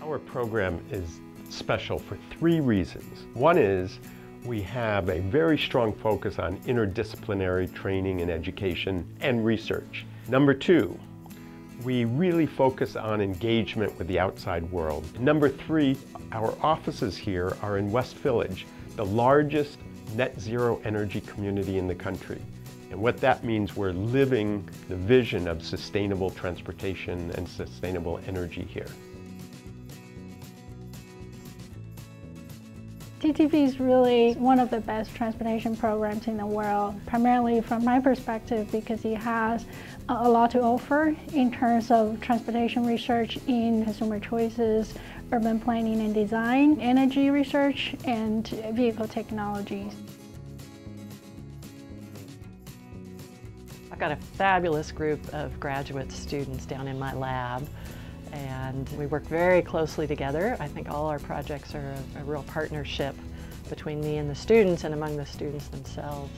Our program is special for 3 reasons. One is we have a very strong focus on interdisciplinary training and education and research. Number 2, we really focus on engagement with the outside world. Number 3, our offices here are in West Village, the largest net zero energy community in the country. And what that means, we're living the vision of sustainable transportation and sustainable energy here. TTP is really one of the best transportation programs in the world, primarily from my perspective because it has a lot to offer in terms of transportation research in consumer choices, urban planning and design, energy research, and vehicle technologies. I've got a fabulous group of graduate students down in my lab, and we work very closely together. I think all our projects are a real partnership between me and the students and among the students themselves.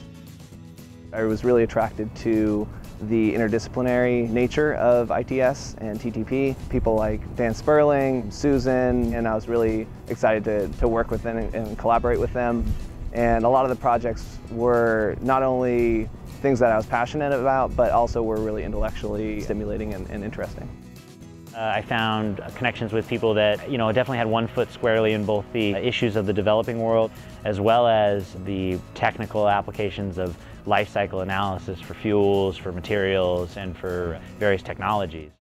I was really attracted to the interdisciplinary nature of ITS and TTP. People like Dan Sperling, Susan, and I was really excited to work with them and collaborate with them. And a lot of the projects were not only things that I was passionate about, but also were really intellectually stimulating and interesting. I found connections with people that, definitely had one foot squarely in both the issues of the developing world as well as the technical applications of life cycle analysis for fuels, for materials, and for various technologies.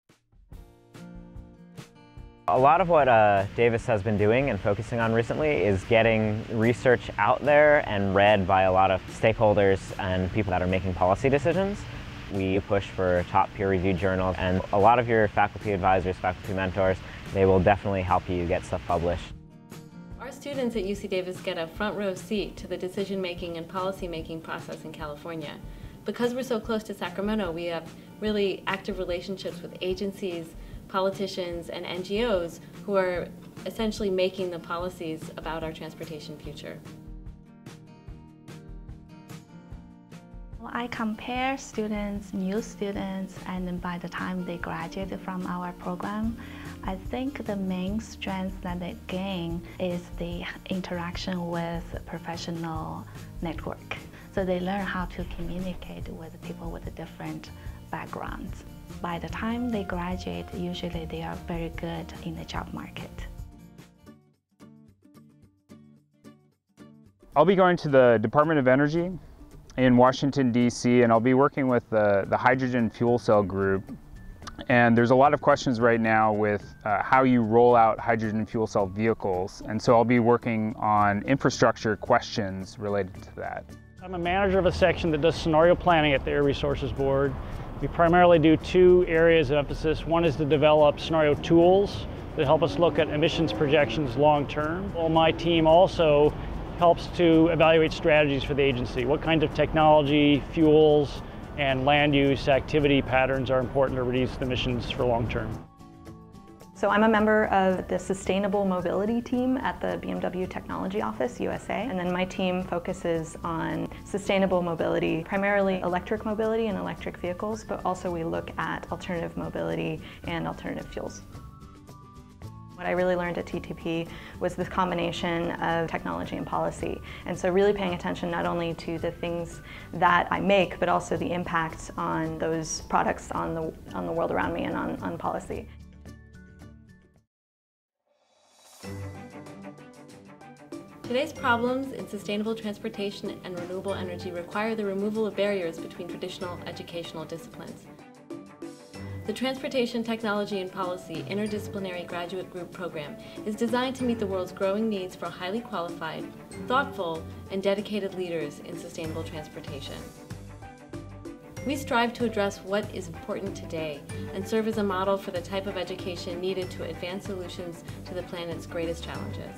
A lot of what Davis has been doing and focusing on recently is getting research out there and read by a lot of stakeholders and people that are making policy decisions. We push for top peer-reviewed journals, and a lot of your faculty advisors, faculty mentors, they will definitely help you get stuff published. Our students at UC Davis get a front row seat to the decision-making and policy-making process in California. Because we're so close to Sacramento, we have really active relationships with agencies, politicians, and NGOs who are essentially making the policies about our transportation future. I compare students, new students, and then by the time they graduate from our program, I think the main strength that they gain is the interaction with professional network. So they learn how to communicate with people with different backgrounds. By the time they graduate, usually they are very good in the job market. I'll be going to the Department of Energy in Washington, D.C., and I'll be working with the hydrogen fuel cell group. And there's a lot of questions right now with how you roll out hydrogen fuel cell vehicles. And so I'll be working on infrastructure questions related to that. I'm a manager of a section that does scenario planning at the Air Resources Board. We primarily do 2 areas of emphasis. One is to develop scenario tools that help us look at emissions projections long term. Well, my team also helps to evaluate strategies for the agency. What kinds of technology, fuels, and land use activity patterns are important to reduce the emissions for long term. So I'm a member of the Sustainable Mobility team at the BMW Technology Office, USA, and then my team focuses on sustainable mobility, primarily electric mobility and electric vehicles, but also we look at alternative mobility and alternative fuels. What I really learned at TTP was this combination of technology and policy. And so really paying attention not only to the things that I make, but also the impacts on those products on the world around me and on policy. Today's problems in sustainable transportation and renewable energy require the removal of barriers between traditional educational disciplines. The Transportation Technology and Policy Interdisciplinary Graduate Group program is designed to meet the world's growing needs for highly qualified, thoughtful, and dedicated leaders in sustainable transportation. We strive to address what is important today and serve as a model for the type of education needed to advance solutions to the planet's greatest challenges.